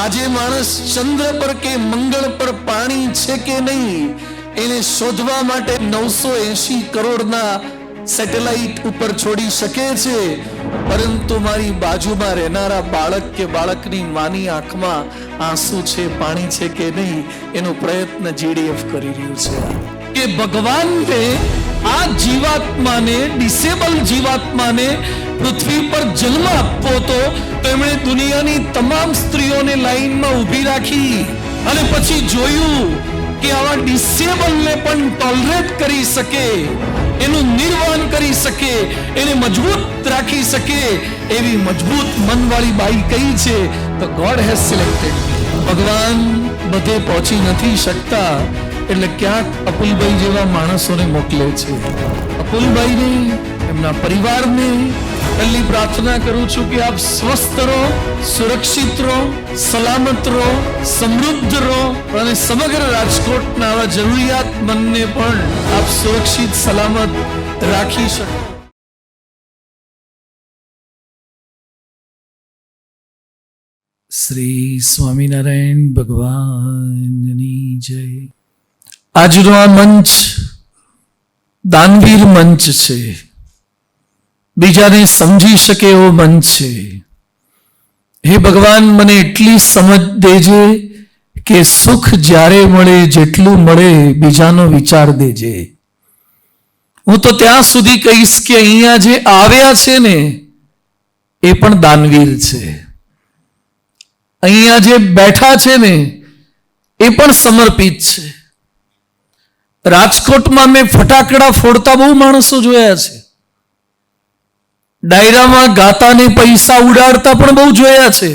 આજે માણસ ચંદ્ર પર કે મંગળ પર પાણી છે કે નહીં એને શોધવા માટે 980 કરોડના સેટેલાઇટ ઉપર છોડી શકે છે, પરંતુ મારી બાજુમાં રહેનારા બાળક કે બાળકની માની આંખમાં આંસુ છે, પાણી છે કે નહીં એનો પ્રયત્ન જીડીએફ કરી રહ્યું છે કે ભગવાનને આ જીવાત્માને, ડિસેબલ જીવાત્માને પૃથ્વી પર જન્મ આપવો હતો તો એમણે દુનિયાની તમામ સ્ત્રીઓને લાઈનમાં ઊભી રાખી અને પછી જોયું કે આવા ડિસેબલને પણ ટોલરેટ કરી શકે, એનું નિર્વાણ કરી શકે, એને મજબૂત રાખી શકે એવી મજબૂત મનવાળી બાઈ કઈ છે તો ગોડ હેઝ સિલેક્ટેડ. ભગવાન બધે પહોંચી નથી શકતા એટલે ક્યાંક અપુલભાઈ જેવા માણસોને મોકલે છે. અપુલભાઈને, એમના પરિવારને પહેલી પ્રાર્થના કરું છું કે આપ સ્વસ્થ રહો, સુરક્ષિત રહો, સલામત રહો, સમૃદ્ધ રહો અને સમગ્ર રાજકોટના આવા જરૂરિયાતમંદને પણ આપ સુરક્ષિત સલામત રાખી શકો. શ્રી સ્વામિનારાયણ ભગવાનની જય. આજનો આ મંચ દાનવીર મંચ છે, બીજાને સમજી શકે એવો મંચ છે. હે ભગવાન, મને એટલી સમજ દેજે કે સુખ જ્યારે મળે, જેટલું મળે બીજાનો વિચાર દેજે. હું તો ત્યાં સુધી કહીશ કે અહીંયા જે આવ્યા છે ને એ પણ દાનવીર છે, અહીંયા જે બેઠા છે ને એ પણ સમર્પિત છે. રાજકોટમાં મેં ફટાકડા ફોડતા બહુ માણસો જોયા છે, ડાયરામાં ગાતાને પૈસા ઉડાડતા પણ બહુ જોયા છે,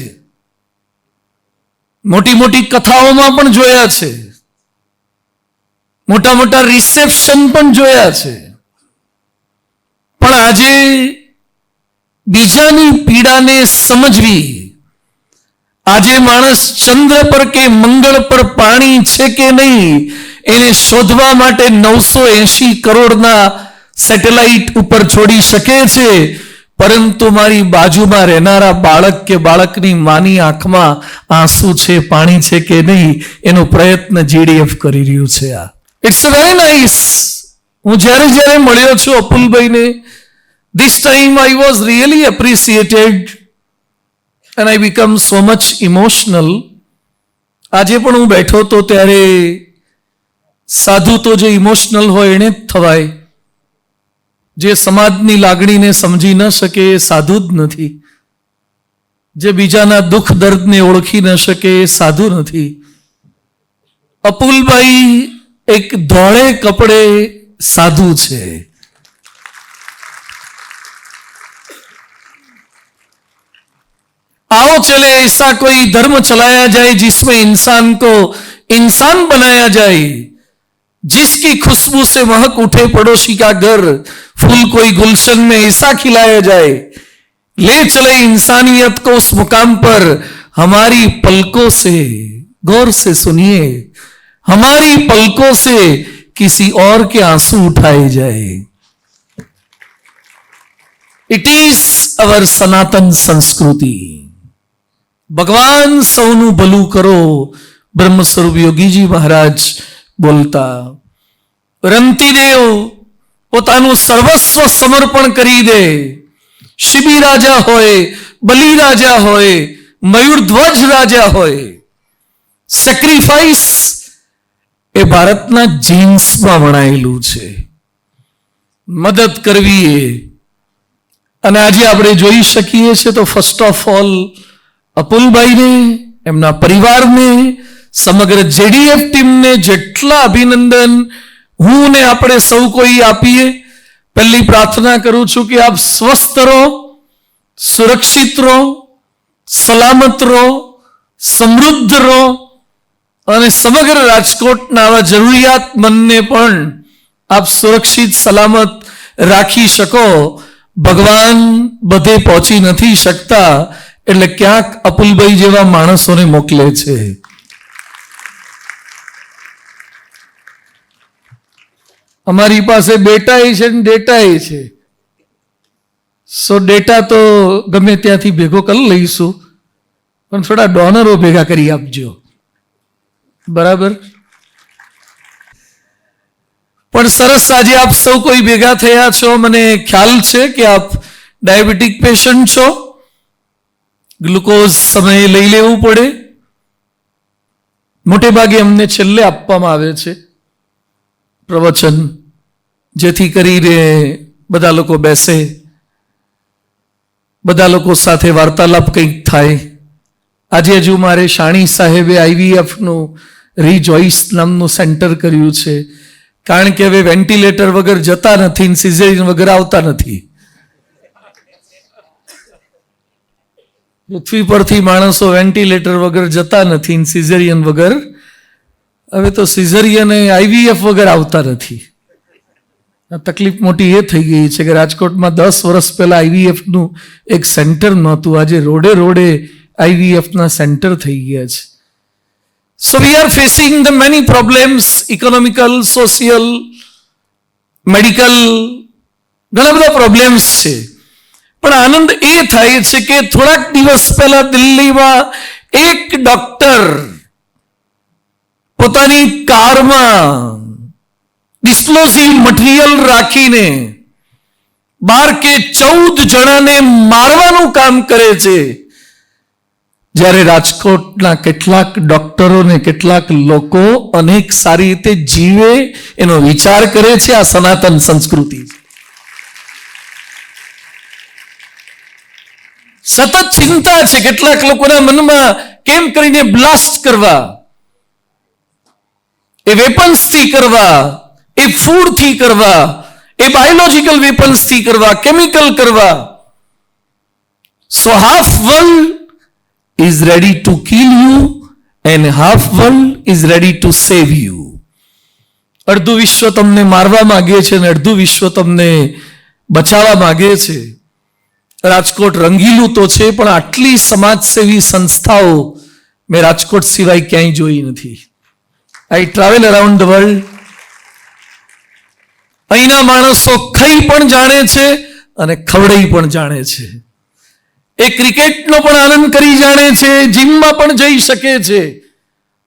મોટી મોટી કથાઓમાં પણ જોયા છે, મોટા મોટા રિસેપ્શન પણ જોયા છે. પણ આજે બીજાની પીડાને સમજવી, આજે માણસ ચંદ્ર પર કે મંગળ પર પાણી છે કે નહીં એને શોધવા માટે 980 કરોડના સેટેલાઇટ ઉપર છોડી શકે છે, પરંતુ મારી બાજુમાં રહેનારા બાળક કે બાળકની માની આંખમાં આંસુ છે, પાણી છે કે નહીં એનો પ્રયત્ન જીડીએફ કરી રહ્યું છે. આ ઇટ્સ વેરી નાઇસ. હું જ્યારે મળ્યો છું અપુલભાઈને, this time I was really appreciated and I become so much emotional. આજે પણ હું બેઠો તો ત્યારે સાધુ તો જે ઇમોશનલ હોય એને જ થવાય, જે સમાજની લાગણીને સમજી ન શકે એ સાધુ જ નથી, જે બીજાના દુઃખ દર્દને ઓળખી ન શકે એ સાધુ નથી. અપુલભાઈ એક ધોળે કપડે સાધુ છે. आओ चले ऐसा कोई धर्म चलाया जाए जिसमें इंसान को इंसान बनाया जाए, जिसकी खुशबू से महक उठे पड़ोसी का घर, फूल कोई गुलशन में ऐसा खिलाया जाए, ले चले इंसानियत को उस मुकाम पर हमारी पलकों से, गौर से सुनिए, हमारी पलकों से किसी और के आंसू उठाए जाए. इट इज अवर सनातन संस्कृति. ભગવાન સૌનું ભલું કરો, બ્રહ્મ સ્વરૂપ યોગીજી મહારાજ બોલતા. રંતીદેવ પોતાનું સર્વસ્વ સમર્પણ કરી દે, શિબી રાજા હોય, બલી રાજા હોય, મયુરધ્વજ રાજા હોય, સેક્રિફાઈસ એ ભારતના જીન્સમાં વણાયેલું છે. મદદ કરવી એ, અને આજે આપણે જોઈ શકીએ છીએ તો ફર્સ્ટ ઓફ ઓલ અપુલભાઈને, એમના પરિવારને, સમગ્ર જેડીએફ ટીમને જેટલા અભિનંદન હું ને આપણે સૌ કોઈ આપીએ. પહેલી પ્રાર્થના કરું છું કે આપ સ્વસ્થ રહો, સુરક્ષિત રહો, સલામત રહો, સમૃદ્ધ રહો અને સમગ્ર રાજકોટના આવા જરૂરિયાતમંદને પણ આપ સુરક્ષિત સલામત રાખી શકો. ભગવાન બધે પહોંચી નથી શકતા એટલે ક્યાંક અપુલભાઈ જેવા માણસોને મોકલે છે. અમારી પાસે બેટા છે ને ડેટા છે, સો ડેટા તો ગમે ત્યાંથી ભેગો કરી લઈશું, પણ થોડા ડોનરો ભેગા કરી આપજો, બરાબર? પણ સરસ, આજે આપ સૌ કોઈ ભેગા થયા છો. મને ખ્યાલ છે કે આપ ડાયાબિટીક પેશન્ટ છો. ગ્લુકોઝ સમયે લઈ લેવું પડે. મોટે ભાગે અમને છેલ્લે આપવામાં આવે છે પ્રવચન, જેથી કરીને બધા લોકો બેસે, બધા લોકો સાથે વાર્તાલાપ કંઈક થાય. આજે હજુ મારે શાણી સાહેબે IVFનું રીજોઇસ નામનું સેન્ટર કર્યું છે, કારણ કે હવે વેન્ટિલેટર વગર જતા નથી ને સિઝેરિયન વગર આવતા નથી. પૃથ્વી પરથી માણસો વેન્ટિલેટર વગર જતા નથી ને સિઝેરિયન વગર, હવે તો સિઝેરિયન IVF વગર આવતા નથી. તકલીફ મોટી એ થઈ ગઈ છે કે રાજકોટમાં 10 વર્ષ પહેલા IVFનું એક સેન્ટર નહોતું, આજે રોડે રોડે IVFના સેન્ટર થઈ ગયા છે. So we are facing the many problems, economical, social, medical, ઘણા બધા પ્રોબ્લેમ્સ છે. પણ આનંદ એ થાય છે કે થોડાક દિવસ પહેલા દિલ્હીમાં એક ડોક્ટર પોતાની કારમાં ડિસ્પ્લોઝિવ મટીરિયલ રાખીને 12 કે 14 જણાને મારવાનું કામ કરે છે, જ્યારે રાજકોટના કેટલાક ડોક્ટરો ને કેટલાક લોકો અનેક સારી રીતે જીવે એનો વિચાર કરે છે. આ સનાતન સંસ્કૃતિ છે. સતત ચિંતા છે કેટલાક લોકોના મનમાં, કેમ કરીને બ્લાસ્ટ કરવા, એ વેપન્સથી કરવા, એ ફૂડથી કરવા, એ બાયોલોજિકલ વેપન્સથી કરવા, કેમિકલ કરવા. So half world is ready to kill you and half world is ready to save you. અડધું વિશ્વ તમને મારવા માંગે છે અને અડધું વિશ્વ તમને બચાવવા માંગે છે. રાજકોટ રંગીલું તો છે, પણ આટલી સમાજસેવી સંસ્થાઓ મેં રાજકોટ સિવાય ક્યાંય જોઈ નથી. આઈ ટ્રાવેલ અરાઉન્ડ ધ વર્લ્ડ. અહીંના માણસો ખાઈ પણ જાણે છે અને ખવડાઈ પણ જાણે છે. એ ક્રિકેટનો પણ આનંદ કરી જાણે છે, જીમમાં પણ જઈ શકે છે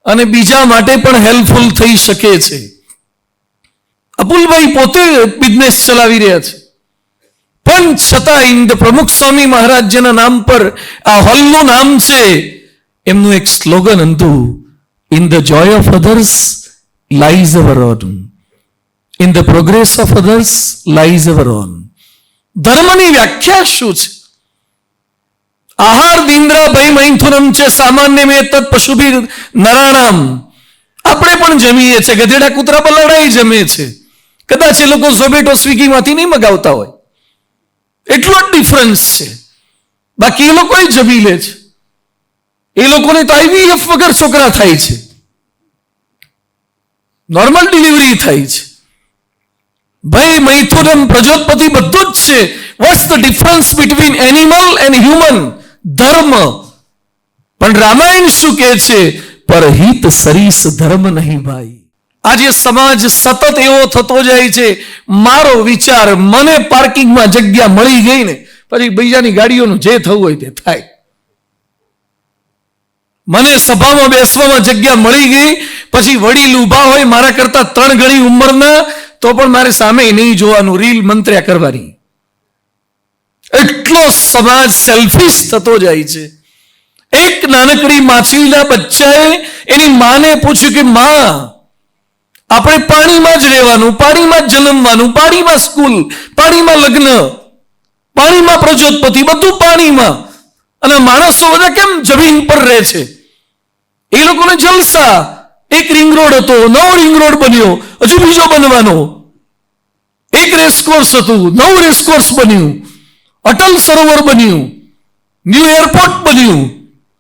અને બીજા માટે પણ હેલ્પફુલ થઈ શકે છે. અપુલભાઈ પોતે બિઝનેસ ચલાવી રહ્યા છે, પણ છતાં પ્રમુખ સ્વામી મહારાજના નામ પર આ હોલનું નામ છે. એમનું એક સ્લોગન હતું, in the Joy of others lies hour on, in the progress of others lies hour on. ધર્મની વ્યાખ્યા શું છે? આહાર દીન્દ્રાભય મૈથુનમ છે સામાન્ય મેં તત્ પશુભી નરાણામ. આપણે પણ જમીએ છીએ, ગધેડા કૂતરા બલાડાઈ જમે છે. કદાચ એ લોકો ઝોમેટો સ્વિગીમાંથી નહીં મગાવતા હોય, એટલો જ ડિફરન્સ છે. બાકી એ લોકો જમી લે છે. એ લોકોને તો IVF વગર છોકરા થાય છે, નોર્મલ ડિલિવરી થાય છે. ભય મૈથુનમ પ્રજોત્પત્તિ બધું જ છે. What's the difference between animal and human? ધર્મ. પણ રામાયણ શું કહે છે? પરહિત સરીસ ધર્મ નહીં ભાઈ. આજે સમાજ સતત એવો થતો જાય છે, મારો વિચાર, મને પાર્કિંગમાં જગ્યા મળી ગઈ ને પછી બીજાની ગાડીઓનું જે થવું હોય તે થાય. મને સભામાં બેસવામાં જગ્યા મળી ગઈ, પછી વડીલ ઊભા હોય મારા કરતા 3 ગણી ઉંમરના, તો પણ મારે સામે નહીં જોવાનું, રીલ મંત્ર્યા કરવાની. એટલો સમાજ સેલ્ફિશ થતો જાય છે. એક નાનકડી માછલીના બચ્ચાએ એની માને પૂછ્યું કે માં, આપણે પાણીમાં જ રહેવાનું, પાણીમાં જ જન્મવાનું, પાણીમાં સ્કૂલ, પાણીમાં લગ્ન, પાણીમાં પ્રજોત્પત્તિ, બધું પાણીમાં, અને માણસો બધા કેમ જમીન પર રહે છે? એ લોકોને જલસા. એક રિંગ રોડ હતો, નવો રિંગ રોડ બન્યો, હજુ બીજો બનવાનો. એક રેસકોર્સ હતું, નવું રેસકોર્સ બન્યું, અટલ સરોવર બન્યું, ન્યૂ એરપોર્ટ બન્યું,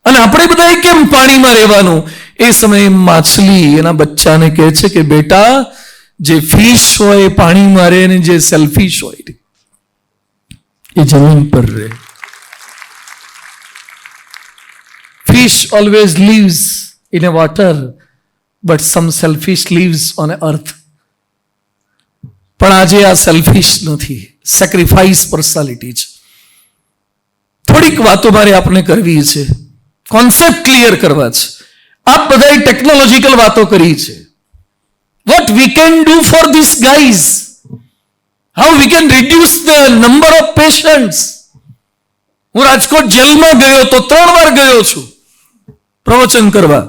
અને આપણે બધા કેમ પાણીમાં રહેવાનું? એ સમયે માછલી એના બચ્ચાને કહે છે કે બેટા, જે ફિશ હોય પાણીમાં રહે ને જે સેલ્ફિશ હોય એ જમીન પર રહે. Fish always lives in a water, but some selfish lives on a earth. પણ આજે આ સેલ્ફિશ નથી, સેક્રિફાઈસ પર્સનાલિટી છે. થોડીક વાતો મારે આપને કરવી છે. કોન્સેપ્ટ ક્લિયર કરવા છે. આ બધા ટેકનોલોજીકલ વાતો કરી છે. What we can do for this guys, how we can reduce the number of patients. હું રાજકોટ જેલમાં ગયો તો 3 વાર ગયો છું પ્રવચન કરવા.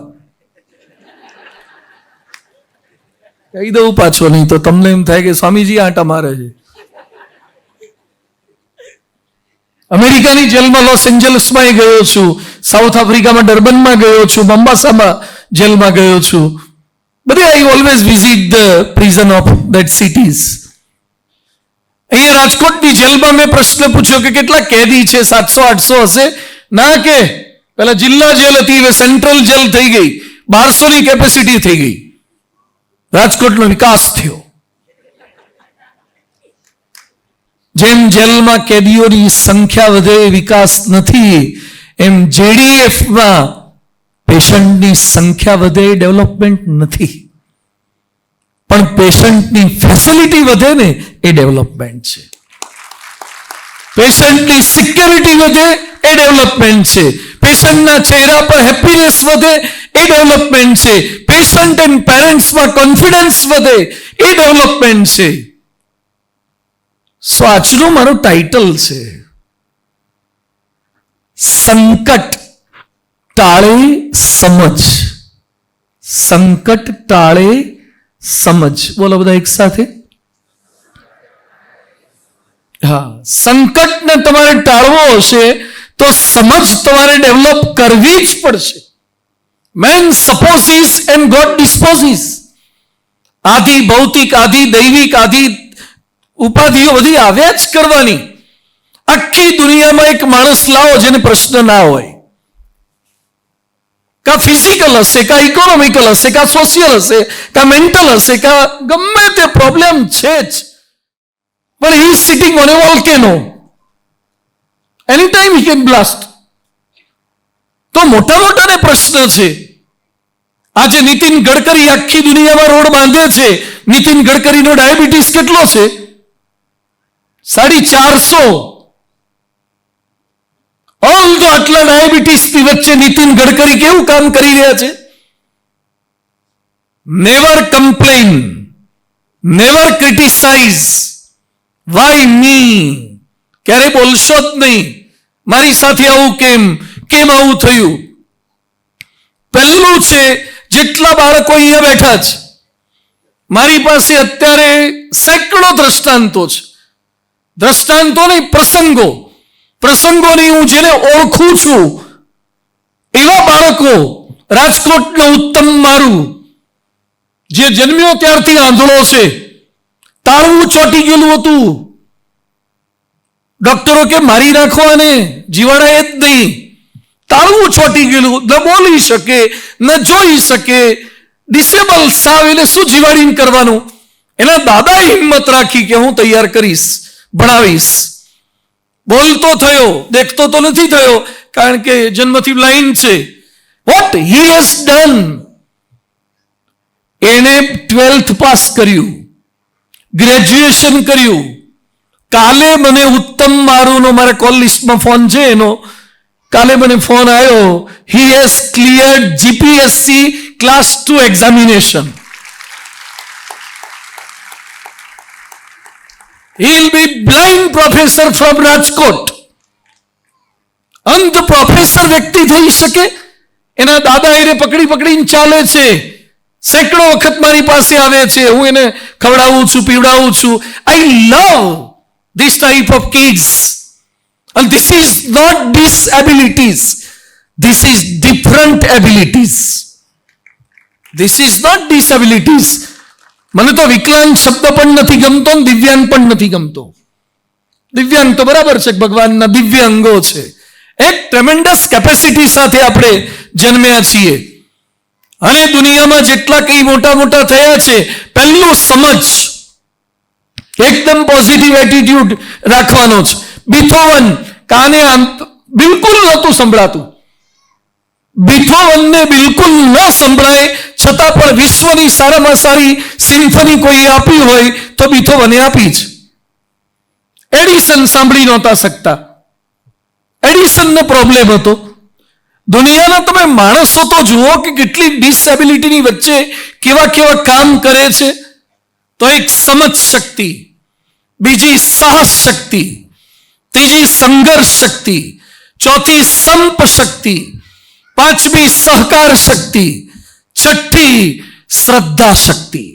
કહી દઉં પાછો, નહીં તો તમને એમ થાય કે સ્વામીજી આંટા મારે છે. અમેરિકાની જેલમાં લોસ એન્જલસમાં ગયો છું, સાઉથ આફ્રિકામાં ડર્બનમાં ગયો છું, મોમ્બાસામાં જેલમાં ગયો છું. બધે I always visit the prison of that cities. અહીંયા રાજકોટની જેલમાં મેં પ્રશ્ન પૂછ્યો કે કેટલા કેદી છે? 700-800 હશે. ના, કે પેલા જિલ્લા જેલ હતી, હવે સેન્ટ્રલ જેલ થઈ ગઈ, 1200 ની કેપેસિટી થઈ ગઈ. રાજકોટનો વિકાસ થયો. જેમ જેલમાં કેદીઓની સંખ્યા વધે વિકાસ નથી, એમ જેડીએફમાં પેશન્ટની સંખ્યા વધે ડેવલપમેન્ટ નથી. પણ પેશન્ટની ફેસિલિટી વધે ને એ ડેવલપમેન્ટ છે. પેશન્ટની સિક્યોરિટી વધે એ ડેવલપમેન્ટ છે. પેશન્ટના ચહેરા પર હેપીનેસ વધે એ ડેવલપમેન્ટ છે. પેશન્ટ એન્ડ પેરેન્ટ્સમાં કોન્ફિડન્સ વધે એ ડેવલપમેન્ટ છે. સો આજનું મારું ટાઇટલ છે, સંકટ ટાળે સમજ. સંકટ ટાળે સમજ. બોલો બધા એક સાથે. હા, સંકટને તમારે ટાળવો હશે તો સમજ તમારે ડેવલપ કરવી જ પડશે. Man supposes and God disposes. આધી ભૌતિક, આધી દૈવિક, આધી ઉપાધિઓ બધી આવ્યા જ કરવાની. આખી દુનિયામાં એક માણસ લાવો જેને પ્રશ્ન ના હોય. કા ફિઝિકલ હશે, કા ઇકોનોમિકલ હશે, કા સોશિયલ હશે, કા મેન્ટલ હશે, કા ગમે તે પ્રોબ્લેમ છે જ. પણ he is sitting on A volcano. Any time he can blast. તો મોટા મોટાને પ્રશ્ન છે. આજે નીતિન ગડકરી આખી દુનિયામાં રોડ બાંધે છે. નીતિન ગડકરીનો ડાયાબિટીસ કેટલો છે? 450. ઓલ્ધો આટલા ડાયાબિટીસની વચ્ચે નીતિન ગડકરી કેવું કામ કરી રહ્યા છે? Never complain, never criticise. Why me? ક્યારે બોલશો જ નહીં મારી સાથે આવું કેમ, કેમ આવું થયું. પહેલું છે, જેટલા બાળકો અહીંયા બેઠા છે, મારી પાસે અત્યારે સેંકડો દ્રષ્ટાંતો છે. દ્રષ્ટાંતો નહીં, પ્રસંગો. પ્રસંગોની હું જેને ઓળખું છું એવા બાળકો. રાજકોટનું ઉત્તમ મારું, જે જન્મ્યો ત્યારથી આંધળો છે, તાળવું ચોટી ગયેલું હતું. ડોક્ટરો કે મારી નાખવાને, જીવાડાએ જ નહીં. તાળવું ચોટી ગયેલું, ન બોલી શકે, ન જોઈ શકે, ડિસેબલ સાવ. એને શું જીવાડીને કરવાનું? એના દાદાએ હિંમત રાખી કે હું તૈયાર કરીશ, ભણાવીશ. બોલતો થયો, દેખતો તો નથી થયો, કારણ કે જન્મથી બ્લાઇન્ડ છે. What he has done? એને 12th પાસ કર્યું, ગ્રેજ્યુએશન કર્યું. કાલે મને ઉત્તમ મારુનો, મારે કોલ લિસ્ટમાં ફોન છે એનો, કાલે મને ફોન આવ્યો. He has cleared GPSC class 2 examination. He'll be blind professor from Rajkot. અંધ પ્રોફેસર વ્યક્તિ થઈ શકે? એના દાદા એને પકડી પકડીને ચાલે છે. સેંકડો વખત મારી પાસે આવે છે, હું એને ખવડાવું છું, પીવડાવું છું. I love this type of kids. And this is not disabilities. This is different abilities. This is not disabilities. મને તો વિકલાંગ શબ્દ પણ નથી ગમતો, દિવ્યાંગ પણ નથી ગમતો. દિવ્યાંગ તો બરાબર છે, ભગવાનના દિવ્ય અંગો છે. એક ટ્રેમેન્ડસ કેપેસિટી સાથે આપણે જન્મ્યા છીએ. અને દુનિયામાં જેટલા કઈ મોટા મોટા થયા છે, પહેલું સમજ, એકદમ પોઝિટિવ એટીટ્યુડ રાખવાનો છે. બીથોવન કાને બિલકુલ નહોતું સંભળાતું. બીથોવનને બિલકુલ ન સંભળાય છતાં પણ વિશ્વની સારામાં સારી સિમ્ફની કોઈએ આપી હોય તો બીથોવને આપી છે. એડિસન સાંભળી નહોતા શકતા. એડિસનનો પ્રોબ્લેમ હતો. દુનિયાના તમે માણસો તો જુઓ કે કેટલી ડિસેબિલિટીની વચ્ચે કેવા કેવા કામ કરે છે. તો એક સમજ શક્તિ, બીજી સાહસ શક્તિ, ત્રીજી સંઘર્ષ શક્તિ, ચોથી સંપ શક્તિ, પાંચમી સહકાર શક્તિ, છઠ્ઠી શ્રદ્ધા શક્તિ.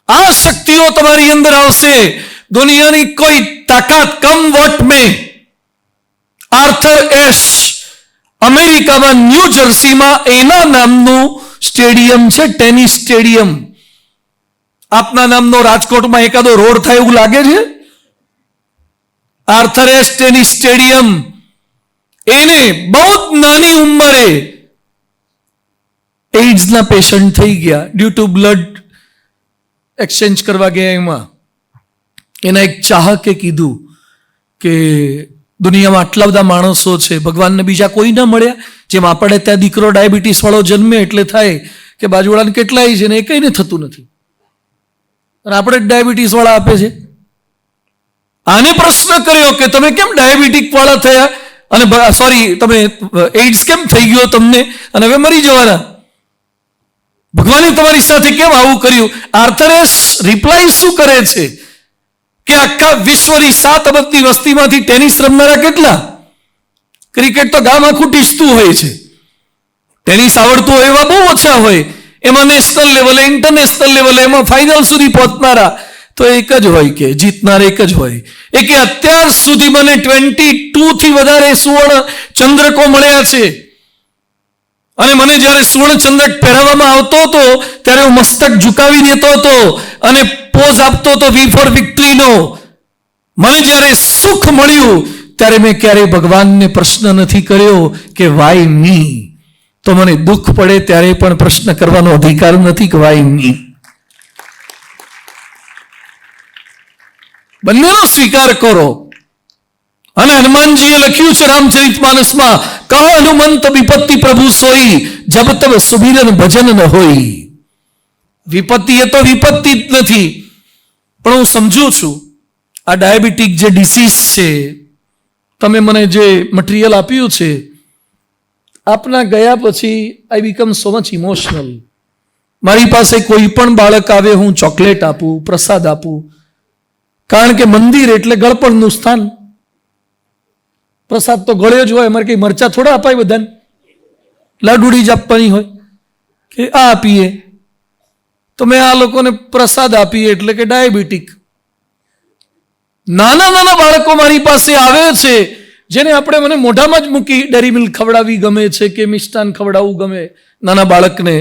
આ શક્તિઓ તમારી અંદર આવશે. દુનિયાની કોઈ તાકાત કમ વોટ મેં. આર્થર એશ અમેરિકામાં ન્યૂ જર્સીમાં એના નામનું સ્ટેડિયમ છે, ટેનિસ સ્ટેડિયમ. આપના નામનો રાજકોટમાં એકાદો રોડ થાય એવું લાગે છે? Arthur ash tennis stadium. એને બહુ નાની ઉંમરે એઇડ્સના પેશન્ટ થઈ ગયા ડ્યુ ટુ બ્લડ એક્સચેન્જ કરવા ગયા. એમાં એના એક ચાહકે કીધું કે દુનિયામાં આટલા બધા માણસો છે, ભગવાનને બીજા કોઈ ના મળ્યા? જેમ આપણે ત્યાં દીકરો ડાયાબિટીસ વાળો જન્મે એટલે થાય કે બાજુવાળાને કેટલાય છે ને એ કઈને થતું નથી, અને આપણે જ ડાયાબિટીસ વાળા આપે છે. આને પ્રશ્ન કર્યો કે તમે કેમ ડાયાબિટીક વાળા થયા, અને સોરી તમે એઇડ્સ કેમ થઈ ગયો તમને, અને હવે મરી જવાના? ભગવાને તમારી સાથે કેમ આવું કર્યું? આર્થર એશ રિપ્લાય શું કરે છે કે આખા વિશ્વની 7 અબજની વસ્તીમાંથી ટેનિસ રમનારા કેટલા? ક્રિકેટ તો ગામ આખું ટીસતું હોય છે, ટેનિસ આવડતું હોય એવા બહુ ઓછા હોય. એમાં નેશનલ લેવલે, ઇન્ટરનેશનલ લેવલે, એમાં ફાઇનલ સુધી પહોંચનારા તો એક જ હોય, કે જીતનાર એક જ હોય. એ કે અત્યાર સુધી મને 22 થી વધારે સુવર્ણ ચંદ્રકો મળ્યા છે, અને મને જ્યારે સુવર્ણ ચંદ્રક પહેરાવવામાં આવતો હતો ત્યારે હું મસ્તક ઝુકાવી દેતો હતો અને પોઝ આપતો હતો વી ફોર વિક્ટરીનો. મને જ્યારે સુખ મળ્યું ત્યારે મેં ક્યારેય ભગવાનને પ્રશ્ન નથી કર્યો કે વાય મી. તો મને દુઃખ પડે ત્યારે પણ પ્રશ્ન કરવાનો અધિકાર નથી કે વાય મી. બંનેનો સ્વીકાર કરો. અને હનુમાનજીએ લખ્યું છે રામચરિતમાનસમાં, કહ હનુમંત વિપત્તિ પ્રભુ સોઈ, જબ તબ સુમિરન ભજન ન હોય. વિપત્તિ એ તો વિપત્તિ જ નથી, પણ હું સમજુ છું આ ડાયાબિટીક જે ડિસીઝ છે, તમે મને જે મટીરિયલ આપ્યું છે, આપના ગયા પછી I become so much emotional. મારી પાસે કોઈ પણ બાળક આવે હું ચોકલેટ આપું, પ્રસાદ આપું, કારણ કે મંદિર એટલે ગળપણનું સ્થાન. પ્રસાદ તો ગળ્યો જ હોય, અમારે કઈ મરચા થોડા અપાય બધાને, લાડુડી જ આપવાની હોય કે આ આપીએ. તો મેં આ લોકોને પ્રસાદ આપીએ એટલે કે ડાયાબિટીક. નાના નાના બાળકો મારી પાસે આવે છે જેને આપણે મને મોઢામાં જ મૂકી ડેરી મિલ્ક ખવડાવી ગમે છે કે મિષ્ટાન ખવડાવવું ગમે નાના બાળકને,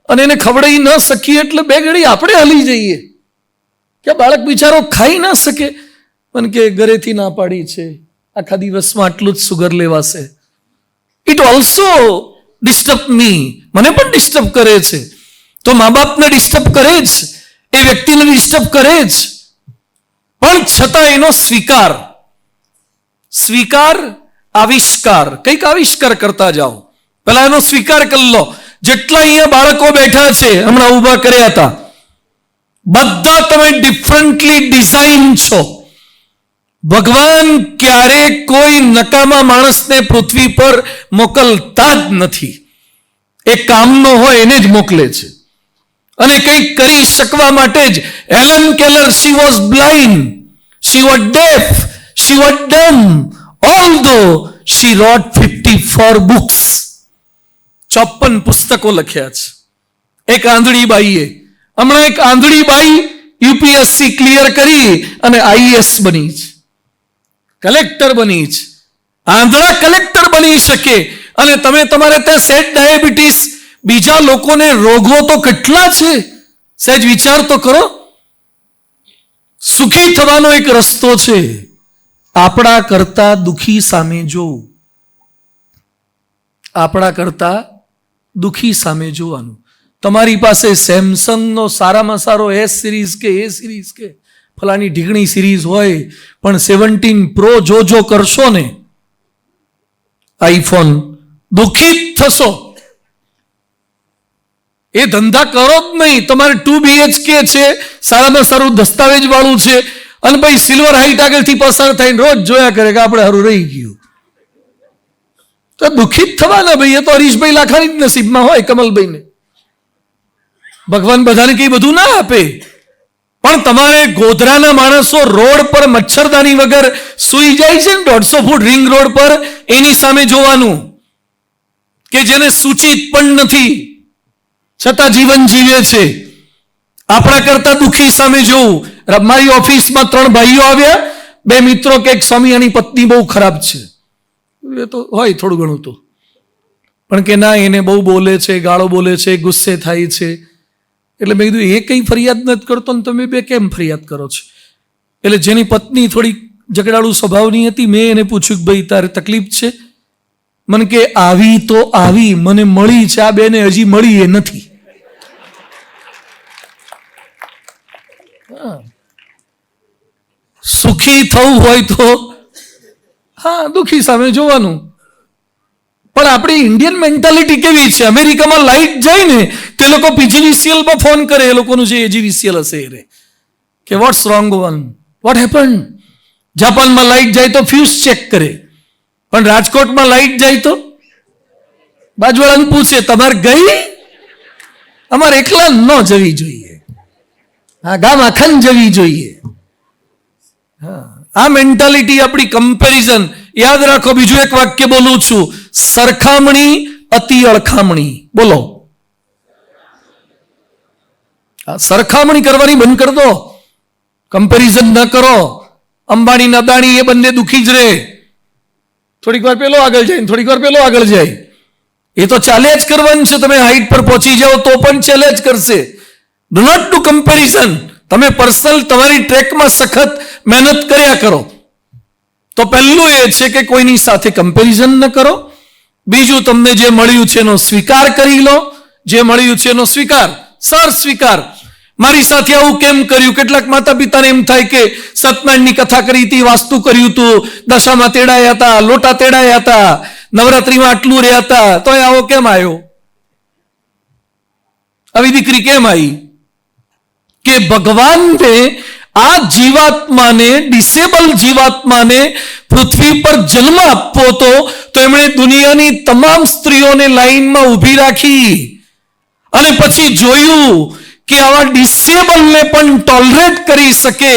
અને એને ખવડાવી ન શકીએ એટલે બે ઘડી આપણે હલી જઈએ કે બાળક બિચારો ખાઈ ના શકે. પણ કે ઘરેથી ના પાડી છે, આખા દિવસમાં આટલું જ સુગર લેવાશે. ઇટ ઓલ્સો ડિસ્ટર્બ મી. મને પણ ડિસ્ટર્બ કરે છે. તો મા બાપને ડિસ્ટર્બ કરે જ, એ વ્યક્તિને ડિસ્ટર્બ કરે જ, પણ છતાં એનો સ્વીકાર, આવિષ્કાર, કંઈક આવિષ્કાર કરતા જાઓ. પહેલા એનો સ્વીકાર કરી લો. જેટલા અહીંયા બાળકો બેઠા છે, હમણાં ઊભા કર્યા હતા, બધા તમે ડિફરન્ટલી ડિઝાઇન છો. ભગવાન ક્યારે કોઈ નકામા માણસને પૃથ્વી પર મોકલતા જ નથી. એ કામનો હોય એને જ મોકલે છે, અને કંઈક કરી શકવા માટે જ. Helen Keller, she was blind, she was deaf, she was dumb, although she wrote 54 books. 54 પુસ્તકો લખ્યા છે. એક આંધળી બાઈએ, હમણાં એક આંધળી બાઈ યુપીએસસી ક્લિયર કરી અને આઈએએસ બની છે, કલેક્ટર બની છે. આંધળા કલેક્ટર બની શકે, અને તમે તમારે ત્યાં સેટ ડાયાબિટીસ, બીજા લોકોને રોગો તો કેટલા છે, સહેજ વિચાર તો કરો. સુખી થવાનો એક રસ્તો છે, આપણા કરતા દુખી સામે જોવું. આપણા કરતા દુખી સામે જોવાનું. તમારી પાસે સેમસંગનો સારામાં સારો એસ સિરીઝ કે એ સિરીઝ કે ફલાની ઢીકણી સિરીઝ હોય, પણ 17 પ્રો જો કરશો ને આઈફોન, દુઃખી થશો. એ ધંધા કરો જ નહીં. તમારે 2 BHK છે, સારામાં સારું દસ્તાવેજ વાળું છે, અને ભાઈ સિલ્વર હાઈટ આગળથી પસાર થઈને રોજ જોયા કરે કે આપણે સારું રહી ગયું. તો દુઃખી જ થવાના ભાઈ. એ તો હરીશભાઈ લાખાણી જ નસીબમાં હોય, કમલભાઈને. ભગવાન બધાને કઈ બધું ના આપે, પણ તમારે ગોધરાના માણસો રોડ પર મચ્છરદાની વગર સુઈ જાય છે ને 150 ફૂટ રિંગ રોડ પર, એની સામે જોવાનું કે જેને સૂચિત પણ નથી છતાં જીવન જીવે છે. આપણા કરતા દુઃખી સામે જોવું. મારી ઓફિસમાં 3 ભાઈઓ આવ્યા, 2 મિત્રો કે એક સ્વામીની પત્ની બહુ ખરાબ છે. એ તો હોય થોડું ઘણું તો, પણ કે ના એને બહુ બોલે છે, ગાળો બોલે છે, ગુસ્સે થાય છે. એટલે મેં કીધું એ કંઈ ફરિયાદ નથી કરતો ને તમે બે કેમ ફરિયાદ કરો છો? એટલે જેની પત્ની થોડી ઝઘડાળુ સ્વભાવની હતી, મેં એને પૂછ્યું કે ભાઈ તારે તકલીફ છે? મને કે આવી તો આવી, મને મળી છે, આ બેને હજી મળી એ નથી. સુખી થવું હોય તો હા દુઃખી સામે જોવાનું. પણ આપણી ઇન્ડિયન મેન્ટાલિટી કેવી છે? અમેરિકામાં લાઇટ જાય ને તે લોકો PGVCL માં ફોન કરે, એ લોકોનું જે AGVCL હશે એ કે what's wrong one, what happen. જાપાનમાં લાઇટ જાય તો ફ્યુઝ ચેક કરે, પણ રાજકોટમાં લાઇટ જાય તો બાજુવાળાને પૂછે તમારે ગઈ? અમારે એકલા ન જવી જોઈએ, હા ગામ આખા જવી જોઈએ. આ મેન્ટાલિટી આપણી. કમ્પેરિઝન યાદ રાખો. બીજું એક વાક્ય બોલું છું, સરખામણી અતિ અળખામણી. બોલો, સરખામણી કરવાની બંધ કરી દો, કમ્પેરિઝન ન કરો. અંબાણી અદાણી એ બંને દુઃખી જ રહે. થોડીક વાર પેલો આગળ જાય, થોડીક વાર પેલો આગળ જાય. એ તો ચાલે જ કરવાનું છે. તમે હાઈટ પર પહોંચી જાઓ તો પણ ચાલે જ કરશે. Do not do comparison. તમે પર્સનલ તમારી ટ્રેકમાં સખત મહેનત કર્યા કરો. તો પહેલું એ છે કે કોઈની સાથે કમ્પેરિઝન ન કરો. બીજું, તમને જે મળ્યું છે એનો સ્વીકાર કરી લો. જે મળ્યું છે એનો સ્વીકાર, સર સ્વીકાર. મારી સાથે આવું કેમ કર્યું? કેટલાક માતા પિતાને એમ થાય કે સત્યનારાયણની કથા કરી હતી, વાસ્તુ કર્યું હતું, દશામાં તેડાયા હતા, લોટા તેડાયા હતા, નવરાત્રીમાં આટલું રહ્યા હતા, તો આવો કેમ આવ્યો? આવી દીકરી કેમ આવી? કે ભગવાનને આ જીવાત્માને, ડિસેબલ જીવાત્માને પૃથ્વી પર જન્મ આપવો હતો તો એમણે દુનિયાની તમામ સ્ત્રીઓને લાઈનમાં ઊભી રાખી અને પછી જોયું કે આવા ડિસેબલને પણ ટોલરેટ કરી શકે,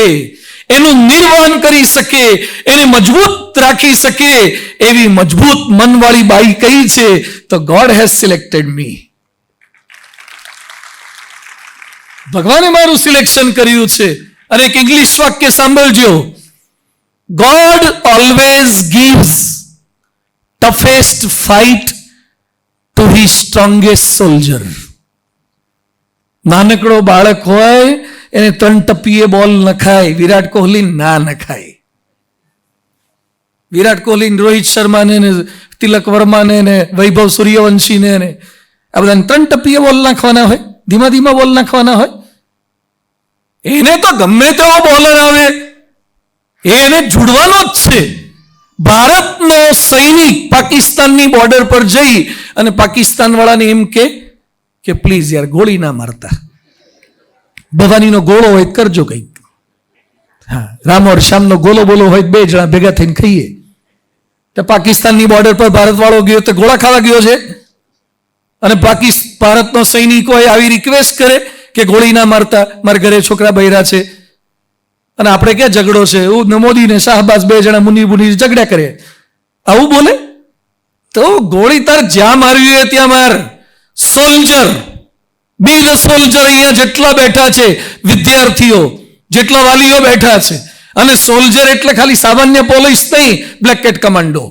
એનું નિર્વહન કરી શકે, એને મજબૂત રાખી શકે એવી મજબૂત મનવાળી બાઈ કઈ છે? તો ગોડ હેઝ સિલેક્ટેડ મી. ભગવાને મારું સિલેક્શન કર્યું છે. અને એક ઇંગ્લિશ વાક્ય સાંભળજો, God always gives toughest fight to his strongest soldier. નાનકડો બાળક હોય એને 3 ટપીએ બોલ નખાય, વિરાટ કોહલી ના નખાય. વિરાટ કોહલી, રોહિત શર્માને, તિલક વર્માને, વૈભવ સૂર્યવંશીને, આ બધાને 3 ટપીએ બોલ નાખવાના હોય, ધીમા ધીમા બોલ નાખવાના હોય. એને તો ગમે તેવો બોલર આવે એને જોડવાનો જ છે. ભારતનો સૈનિક પાકિસ્તાનની બોર્ડર પર જઈ અને પાકિસ્તાન વાળાને એમ કે પ્લીઝ યાર ગોળી ના મારતા, ભવાનીનો ગોળો હોય કરજો કંઈક. હા, રામ ઓર શ્યામનો ગોલો બોલો હોય 2 જણા ભેગા થઈને ખાઈએ. તો પાકિસ્તાનની બોર્ડર પર ભારત વાળો ગયો તો ગોળા ખાવા ગયો છે, અને ભારતનો સૈનિકો આવી રિક્વેસ્ટ કરે કે ગોળી ના મારતા, મારા ઘરે છોકરા બૈરા છે. અને આપણે ક્યાં ઝઘડો છે? મોદી ને શાહબાઝ 2 જણા મુની ઝઘડ્યા કરે, આવું બોલે? તો ગોળી તાર જ્યાં મારવી હોય ત્યાં માર. Soldier, B the soldier. અહીંયા જેટલા બેઠા છે વિદ્યાર્થીઓ, જેટલા વાલીઓ બેઠા છે, અને સોલ્જર એટલે ખાલી સામાન્ય પોલીસ નહીં, બ્લેક કેટ કમાન્ડો.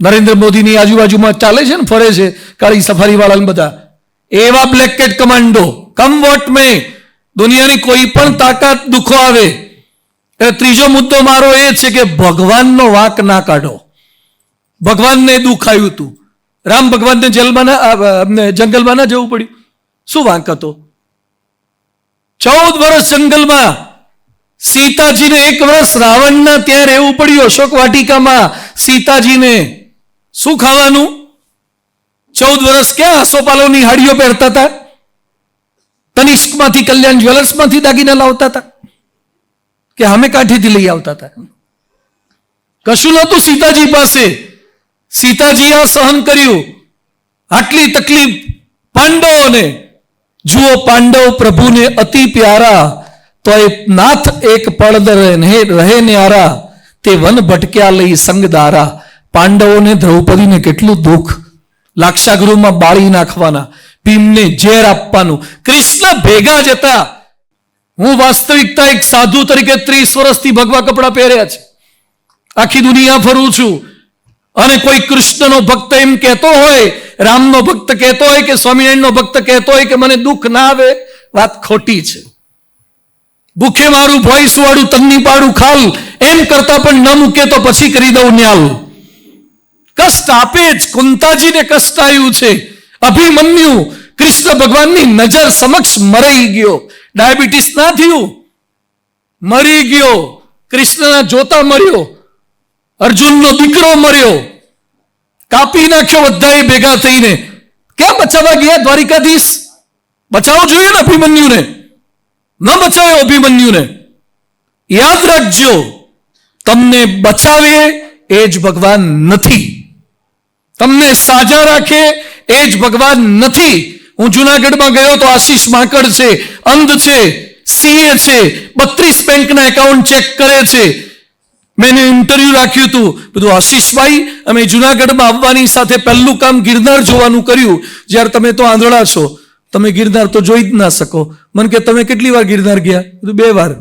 નરેન્દ્ર મોદીની આજુબાજુમાં ચાલે છે ને, ફરે છે કાળી સફારી વાળા બધા, એવા બ્લેક કેટ કમાન્ડો. કમ વોટ મે, દુનિયાની કોઈ પણ તાકાત દુખો આવે. એટલે ત્રીજો મુદ્દો મારો એ છે કે ભગવાનનો વાંક ના કાઢો. ભગવાનને દુઃખ આવ્યું હતું, રામ ભગવાનને જંગલમાં ના જવું પડ્યું? શું વાંક હતો? 14 વર્ષ જંગલમાં, સીતાજીને 1 વર્ષ રાવણના ત્યાં રહેવું પડ્યું અશોક વાટિકામાં. સીતાજીને શું ખાવાનું? 14 વર્ષ ક્યાં આસોપાલવની હાડીઓ પહેરતા હતા? તનિષ્કમાંથી, કલ્યાણ જ્વેલર્સમાંથી દાગીના લાવતા હતા કે અમે કાઠીથી લઈ આવતા હતા? કશું નહોતું સીતાજી પાસે. સીતાજી આ સહન કર્યું, આટલી તકલીફ પાંડવોને. જુઓ, પાંડવ પ્રભુને અતિ પ્યારા, તો એ નાથ એક પળદ રહે ન્યારા, તે વન ભટક્યા લઈ સંગદારા. પાંડવોને દ્રૌપદીને કેટલું દુઃખ, લાક્ષાગૃહમાં બાળી નાખવાના, ભીમને ઝેર આપવાનું, કૃષ્ણ ભેગા જ હતા. હું વાસ્તવિકતા એક સાધુ તરીકે 30 વર્ષથી ભગવા કપડા પહેર્યા છે, આખી દુનિયા ફરું છું, અને કોઈ કૃષ્ણનો ભક્ત એમ કહેતો હોય, રામનો ભક્ત કહેતો હોય કે સ્વામિનારાયણનો ભક્ત કહેતો હોય કે મને દુઃખ ના આવે, વાત ખોટી છે. ભૂખે મારું ભોંયસ વાળું તન્ની પાડું ખાલ, એમ કરતા પણ ન મૂકે તો પછી કરી દઉં ન્યાલ. કષ્ટ આપે જ, કુંતાજીને કષ્ટ આવ્યું છે. અભિમન્યુ કૃષ્ણ ભગવાનની નજર સમક્ષ મરાઈ ગયો, ડાયાબિટીસ ના થયું, મરી ગયો, કૃષ્ણના જોતા મર્યો. અર્જુનનો દીકરો મર્યો, કાપી નાખ્યો બધાએ ભેગા થઈને. ક્યાં બચાવવા ગયા દ્વારિકાધીશ? બચાવવો જોઈએ ને અભિમન્યુને, ન બચાવ્યો અભિમન્યુને. યાદ રાખજો, તમને બચાવે એ જ ભગવાન નથી, તમને સાજા રાખે એ જ ભગવાન નથી. હું જુનાગઢમાં ગયો તો આશીષ માંકડ છે, અંધ છે, સીએ છે, 32 બેંકના એકાઉન્ટ ચેક કરે છે. મેં ઇન્ટરવ્યુ રાખ્યું હતું, બધું આશીષભાઈ અમે જુનાગઢમાં આવવાની સાથે પહેલું કામ ગિરનાર જોવાનું કર્યું. જ્યારે તમે તો આંધળા છો, તમે ગિરનાર તો જોઈ જ ના શકો. મને કે તમે કેટલી વાર ગિરનાર ગયા? 2 વાર.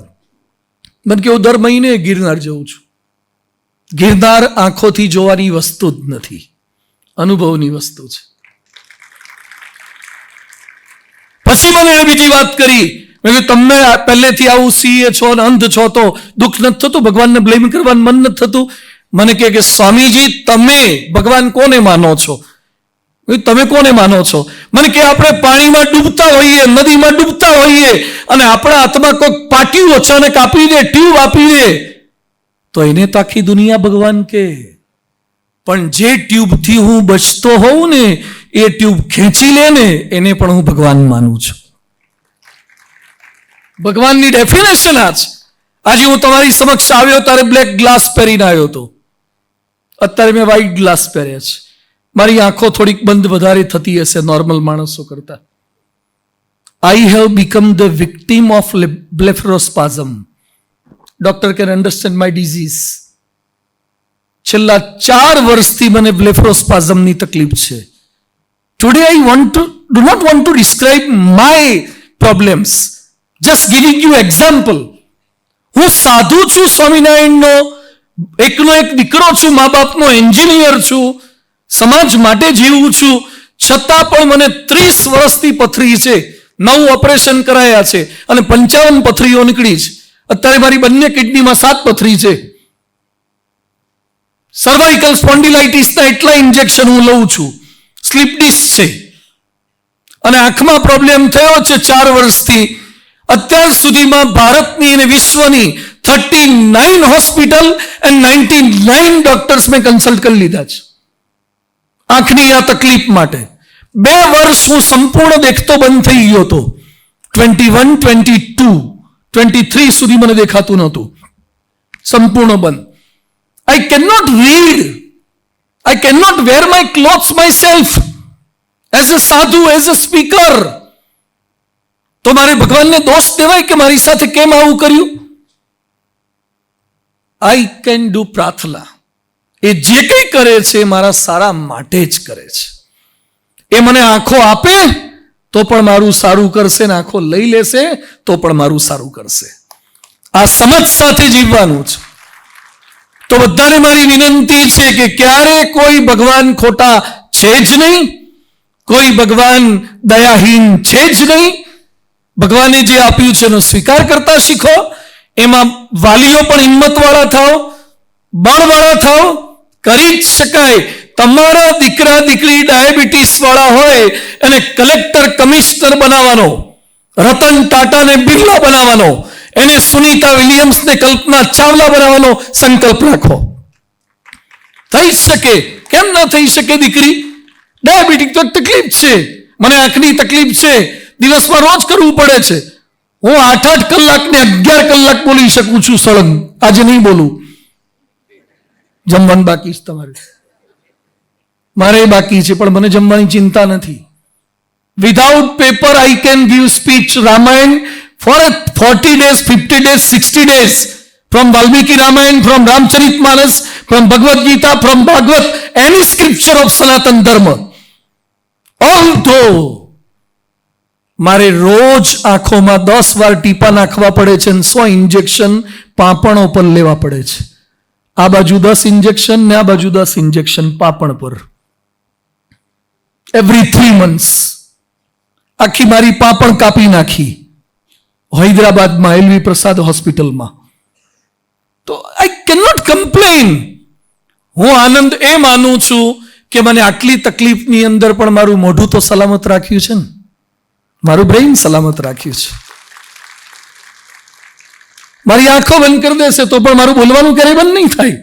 મને કે હું દર મહિને ગિરનાર જઉં છું. ગિરનાર આંખોથી જોવાની વસ્તુ જ નથી, અનુભવની વસ્તુ છે. પછી મને એને બીજી વાત કરી, તમે પહેલેથી આવું સીએ છો ને અંધ છો તો દુઃખ નથી થતું, ભગવાનને બ્લેમ કરવાનું મન નથી થતું? મને કે સ્વામીજી તમે ભગવાન કોને માનો છો? તમે કોને માનો છો? મને કે આપણે પાણીમાં ડૂબતા હોઈએ, નદીમાં ડૂબતા હોઈએ, અને આપણા હાથમાં કોઈક પાટિયું અચાનક આપી દે, ટ્યુબ આપી દે, તો એને તો આખી દુનિયા ભગવાન કે. પણ જે ટ્યુબથી હું બચતો હોઉં ને, એ ટ્યુબ ખેંચી લે ને, એને પણ હું ભગવાન માનું છું. ભગવાનની ડેફિનેશન આ છે. આજે હું તમારી સમક્ષ આવ્યો ત્યારે બ્લેક ગ્લાસ પહેરીને આવ્યો હતો, અત્યારે મેં વ્હાઈટ ગ્લાસ પહેર્યા છે. મારી આંખો થોડીક બંધ વધારે થતી હશે નોર્મલ માણસો કરતા. I have become the victim of blepharospasm. Doctor can understand my disease. છેલ્લા 4 વર્ષથી મને બ્લેફરોસ્પાઝમની તકલીફ છે. Today I do not want to describe my problems, just giving you example. હું સાધુ છું, સ્વામિનારાયણનો એકનો એક દીકરો છું, મા બાપનો એન્જિનિયર છું, સમાજ માટે જીવું છું, છતાં પણ મને 30 વર્ષથી પથરી છે, 9 ઓપરેશન કરાયા છે, અને 55 પથરીઓ નીકળી છે. અત્યારે મારી બંને કિડનીમાં 7 પથરી છે. સર્વાઇકલ સ્પોન્ડિલાઇટિસના એટલા ઇન્જેક્શન હું લઉં છું. સ્લીપ ડિસ્ક છે, અને આંખમાં પ્રોબ્લેમ થયો છે 4 વર્ષથી. અત્યાર સુધીમાં ભારતની અને વિશ્વની 39 હોસ્પિટલ એન્ડ 99 ડોક્ટર્સ મેં કન્સલ્ટ કરી લીધા છે આંખની આ તકલીફ માટે. 2 વર્ષ હું સંપૂર્ણ દેખતો બંધ થઈ ગયો હતો. 21, 22, 23 સુધી મને દેખાતું નહોતું, સંપૂર્ણ બંધ. I cannot read. I cannot wear my clothes myself. As a sadhu, as a speaker. તો મારે ભગવાનને દોષ દેવાય કે મારી સાથે કેમ આવું કર્યું? I can do પ્રાર્થના. એ જે કંઈ કરે છે મારા સારા માટે જ કરે છે. એ મને આંખો આપે તો પણ મારું સારું કરશે, ને આંખો લઈ લેશે તો પણ મારું સારું કરશે. આ સમજ સાથે જીવવાનું છે. તો બધાને મારી વિનંતી છે કે ક્યારે કોઈ ભગવાન ખોટા છે જ નહીં, કોઈ ભગવાન દયાહીન છે જ નહીં. ભગવાને જે આપ્યું છે એનો સ્વીકાર કરતા શીખો. એમાં વાલીઓ પણ હિંમતવાળા થાઓ, બળવાળા થાઓ. કરી જ શકાય. તમારા દીકરા દીકરી ડાયાબિટીસ વાળા હોય એને કલેક્ટર કમિશનર બનાવવાનો, રતન ટાટાને બિરલા બનાવવાનો, એને સુનીતા વિલિયમ્સને કલ્પના ચાવલા બનાવવાનો સંકલ્પ રાખો. થઈ શકે. કેમ ના થઈ શકે? દીકરી ડાયાબિટીક તો તકલીફ છે, મને આંખની તકલીફ છે, દિવસમાં રોજ કરવું પડે છે. હું 8-8 કલાક ને 11 કલાક બોલી શકું છું સળંગ. આજે નહીં બોલું, જમવાનું બાકી છે તમારે. મારે બાકી છે, પણ મને જમવાની ચિંતા નથી. Without paper I can give speech Ramayana for 40 days, 50 days, 60 days, from Valmiki Ramayana, from Ramcharitmanas, from Bhagavad Gita, from Bhagavad, any scripture of Sanatan Dharma. Although મારે રોજ આંખોમાં 10 વાર ટીપા નાખવા પડે છે અને 100 ઇન્જેક્શન પાપણો પર લેવા પડે છે. આ બાજુ 10 ઇન્જેક્શન ને આ બાજુ 10 ઇન્જેક્શન પાપણ પર, એવરી 3 months. આખી મારી પાપણ કાપી નાખી હૈદરાબાદમાં એલવી પ્રસાદ હોસ્પિટલમાં. તો આઈ કેનોટ કમ્પ્લેન. હું આનંદ એ માનું છું કે મને આટલી તકલીફની અંદર પણ મારું મોઢું તો સલામત રાખ્યું છે ને, મારું બ્રેઇન સલામત રાખ્યું છે. મારી આંખો બંધ કરી દેશે તો પણ મારું બોલવાનું ક્યારેય બંધ નહીં થાય.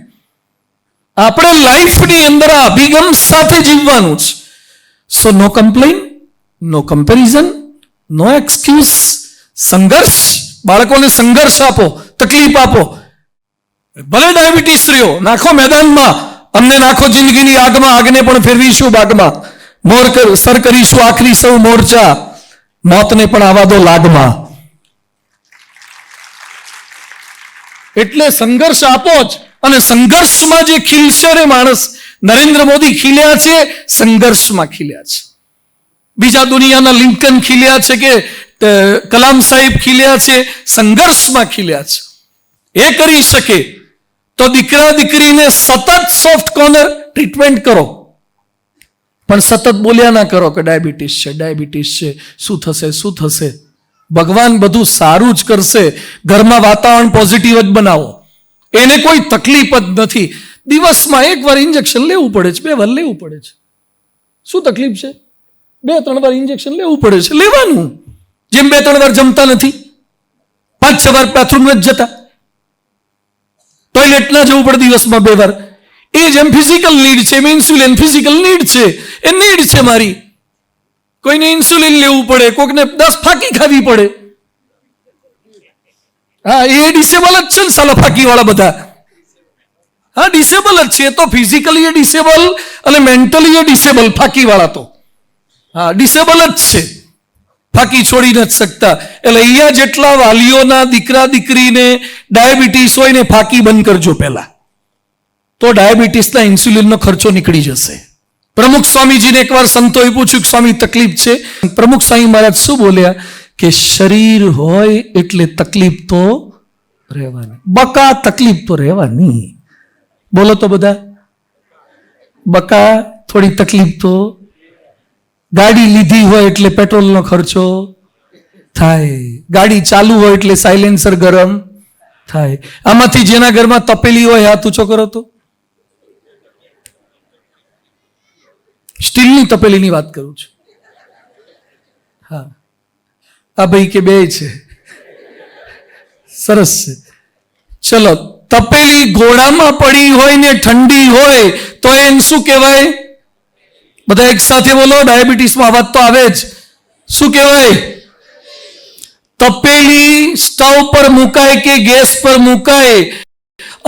આપણે લાઈફની અંદર આ અભિગમ સાથે જીવવાનું છે. સો નો કમ્પ્લેન, નો કમ્પેરિઝન, નો એક્સક્યુઝ. સંઘર્ષ, બાળકોને સંઘર્ષ આપો, તકલીફ આપો. ભલે ડાયાબિટીસ રહ્યો, નાખો મેદાનમાં, અમને નાખો જિંદગીની આગમાં, આગને પણ ફેરવીશું બાગમાં. સર કરીશું આખરી સૌ મોરચા, મોતને પણ આવા દો લાગમાં. એટલે સંઘર્ષ આપો જ. અને સંઘર્ષમાં જે ખીલશે રે માણસ, નરેન્દ્ર મોદી ખીલ્યા છે, સંઘર્ષમાં ખીલ્યા છે. બીજા દુનિયાના લિંકન ખીલ્યા છે કે કલામ સાહેબ ખીલ્યા છે, સંઘર્ષમાં ખીલ્યા છે. એ કરી શકે તો દીકરા દીકરીને સતત સોફ્ટ કોર્નર ટ્રીટમેન્ટ કરો, પણ સતત બોલ્યા ના કરો કે ડાયાબિટીસ છે, ડાયાબિટીસ છે, શું થશે, શું થશે. ભગવાન બધું સારું જ કરશે. ઘરમાં વાતાવરણ પોઝિટિવ જ બનાવો, એને કોઈ તકલીફ જ નથી. દિવસમાં 1 વાર ઇન્જેક્શન લેવું પડે છે, 2 વાર લેવું પડે છે. શું તકલીફ છે? 2-3 વાર ઇન્જેક્શન લેવું પડે છે, લેવાનું. જેમ 2-3 વાર જમતા નથી, 5-6 વાર બાથરૂમ નથી જતા, ટોયલેટ ના જવું પડે દિવસમાં 2 વાર. એ જેમ ફિઝિકલ નીડ છે, એમ ઇન્સ્યુલિન ફિઝિકલ નીડ છે, એ નીડ છે મારી. કોઈને ઇન્સ્યુલિન લેવું પડે, કોઈને 10 ફાંકી ખાવી પડે. હા, એ ડિસેબલ જ છે ને સાલા ફાંકી વાળા બધા. હા, ડિસેબલ જ છે. તો ફિઝિકલી એ ડિસેબલ અને મેન્ટલી એ ડિસેબલ, ફાંકી વાળા તો હા ડિસેબલ જ છે, ફાંકી છોડી નથી શકતા. એટલે અહીંયા જેટલા વાલીઓના દીકરા દીકરીને ડાયાબિટીસ હોય ને, ફાંકી બંધ કરજો પહેલા, તો ડાયાબિટીસના ઇન્સ્યુલિનનો ખર્ચો નીકળી જશે. પ્રમુખ સ્વામીજીને એકવાર સંતોએ પૂછ્યું કે સ્વામી તકલીફ છે. પ્રમુખ સ્વામી મહારાજ શું બોલ્યા કે શરીર હોય એટલે તકલીફ તો રહેવાની, બકા તકલીફ તો રહેવાની. બોલો તો બધા, બકા થોડી તકલીફ તો. ગાડી લીધી હોય એટલે પેટ્રોલનો ખર્ચો થાય, ગાડી ચાલુ હોય એટલે સાયલેન્સર ગરમ થાય. આમાંથી જેના ઘરમાં તપેલી હોય હાથ ઊંચો કરો તો. સ્ટીલની તપેલીની વાત કરું છું. હા, આ ભાઈ કે 2 છે, સરસ છે. ચલો, તપેલી ઘોડામાં પડી હોય ને ઠંડી હોય તો એને શું કહેવાય? બધા એક સાથે બોલો, ડાયાબિટીસમાં અવાજ તો આવે જ. શું કહેવાય? તપેલી સ્ટવ પર મુકાય કે ગેસ પર મુકાય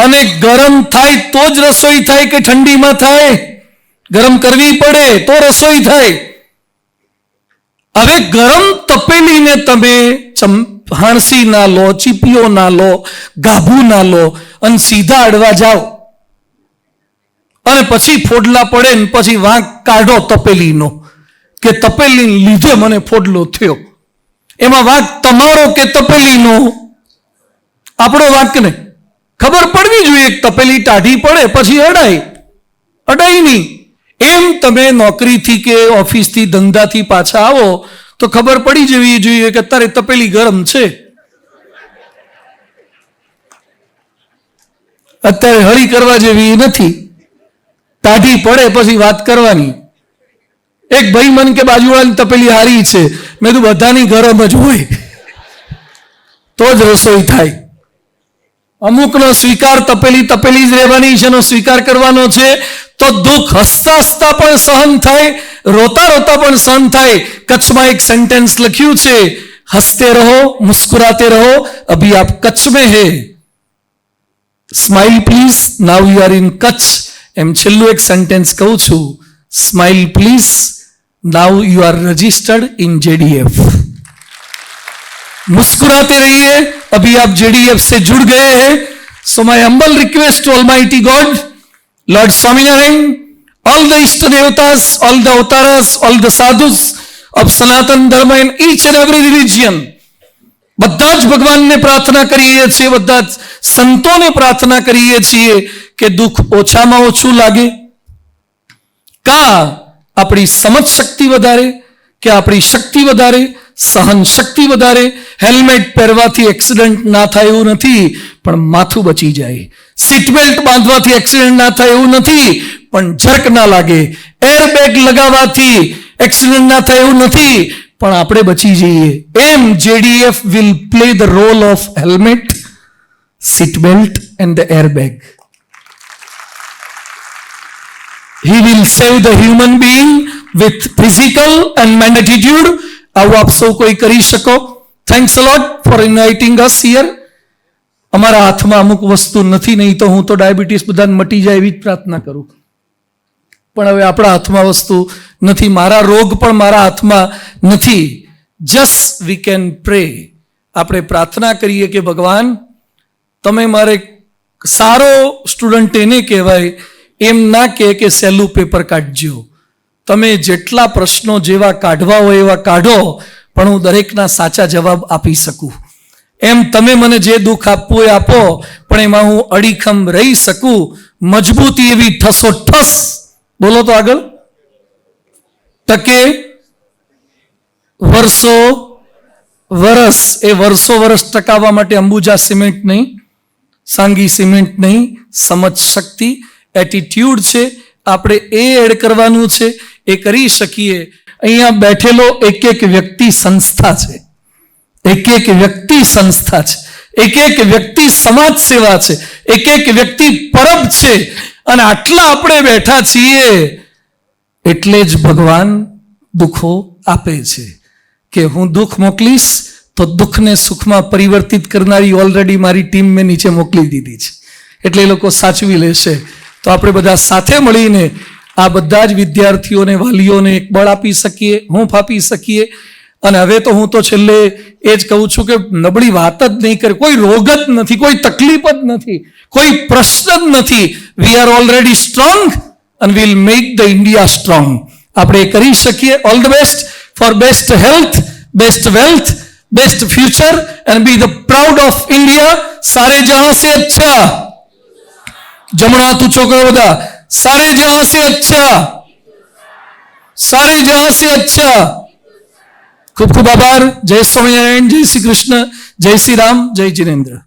અને ગરમ થાય તો જ રસોઈ થાય કે ઠંડીમાં થાય? ગરમ કરવી પડે તો રસોઈ થાય. હવે ગરમ તપેલીને તમે હાણસી ના લો, ચીપીઓ ના લો, ગાભું ના લો અને સીધા અડવા જાઓ અને પછી ફોડલા પડે ને પછી વાંક કાઢો તપેલીનો કે તપેલી લીધે મને ફોડલો થયો. એમાં વાંક તમારો કે તપેલીનો? આપણો વાંક ને ખબર પડવી જોઈએ. તપેલી ટાઢી પડે પછી અડાય નહીં. એમ તમે નોકરીથી કે ઓફિસથી ધંધાથી પાછા આવો તો ખબર પડી જવી જોઈએ કે અત્યારે તપેલી ગરમ છે, અત્યારે હળી કરવા જેવી નથી. ટાઢી પડે પછી વાત કરવાની. એક ભાઈ મન કે બાજુવાળાની તપેલી હારી છે. મેં તો બધાની ગરમ જ હોય તો જ રસોઈ થાય. અમુકનો સ્વીકાર તપેલી જ રહેવાની છે, એનો સ્વીકાર કરવાનો છે તો દુઃખ હસતા હસતા પણ સહન થાય, રોતા રોતા પણ સહન થાય. કચ્છમાં એક સેન્ટેન્સ લખ્યું છે, હસતે રહો મુસ્કુરાતે રહો અભી આપ કચ્છ में है, smile please now you are in Kutch. એમ છેલ્લું એક સેન્ટેન્સ કહું છું, smile please. Now you are registered in JDF. मुस्कुराते रहिए. अभी आप JDF से जुड़ गए हैं. So my humble request to almighty God, Lord Swaminarayan, all the Ishta Devatas, all the Avtaras, all the sadhus of Sanatan Dharma in each and every religion, બધા જ ભગવાનને પ્રાર્થના કરીએ છીએ, બધા જ સંતોને પ્રાર્થના કરીએ છીએ કે દુઃખ ઓછામાં ઓછું લાગે. કા આપણી સમજ શક્તિ વધારે, કે આપણી શક્તિ વધારે, સહન શક્તિ વધારે. હેલ્મેટ પહેરવાથી એક્સિડન્ટ ના થાય એવું નથી, પણ માથું બચી જાય. સીટ બેલ્ટ બાંધવાથી એક્સિડન્ટ ના થાય એવું નથી, પણ જર્ક ના લાગે. એરબેગ લગાવવાથી એક્સિડન્ટ ના થાય એવું નથી, પણ આપણે બચી જઈએ. એમ JDF will play the role of helmet, seat belt and the airbag. He will save the human being with physical and mental attitude. આવું આપ સૌ કોઈ કરી શકો. Thanks a lot four inviting us here. અમારા હાથમાં અમુક વસ્તુ નથી, નહીં તો હું તો ડાયાબિટીસ બધાને મટી જાય એવી જ પ્રાર્થના કરું, પણ હવે આપણા હાથમાં વસ્તુ નથી. મારા રોગ પણ મારા હાથમાં નથી. જસ્ટ વી કેન પ્રે. આપણે પ્રાર્થના કરીએ કે ભગવાન, તમે મારે સારો સ્ટુડન્ટ એને કહેવાય, એમ ના કે સહેલું પેપર કાઢજો. તમે જેટલા પ્રશ્નો જેવા કાઢવા હોય એવા કાઢો, પણ હું દરેકના સાચા જવાબ આપી શકું. એમ તમે મને જે દુઃખ આપવું એ આપો, પણ એમાં હું અડીખમ રહી શકું. મજબૂતી એવી ઠસોઠસ, બોલો તો આગળ, ટકે વર્ષો વરસ. એ વર્ષો વરસ ટકાવવા માટે અંબુજા સિમેન્ટ નહીં, સાંગી સિમેન્ટ નહીં, સમજ શક્તિ, એટીટ્યુડ છે. આપણે એ એડ કરવાનું છે, એ કરી શકીએ. અહીંયા બેઠેલો એક એક વ્યક્તિ સંસ્થા છે, એક એક વ્યક્તિ સંસ્થા છે, એક એક વ્યક્તિ સમાજ સેવા છે, એક એક વ્યક્તિ પરબ છે. અને આટલા આપણે બેઠા છીએ એટલે જ ભગવાન દુઃખો આપે છે. કે હું દુઃખ મોકલીશ તો દુઃખને સુખમાં પરિવર્તિત કરનારી ઓલરેડી મારી ટીમ મેં નીચે મોકલી દીધી છે, એટલે એ લોકો સાચવી લેશે. તો આપણે બધા સાથે મળીને આ બધા જ વિદ્યાર્થીઓને, વાલીઓને એક બળ આપી શકીએ, હૂંફ આપી શકીએ. અને હવે તો હું તો છેલ્લે એ જ કહું છું કે નબળી વાત જ નહીં કરે. કોઈ રોગ જ નથી, કોઈ તકલીફ જ નથી, કોઈ પ્રશ્ન જ નથી. We are already strong and we'll make the India strong. આપણે કરી શકીએ. All the best for best health, best wealth, best future and be the proud of India. सारे जहां से अच्छा, जमणा हाथ ऊंचो करो બધા, सारे जहां से अच्छा, सारे जहां से अच्छा. खूब खूब आभार. जय स्वामीनारायण, जय श्री कृष्ण, जय श्री राम, जय जिनेन्द्र.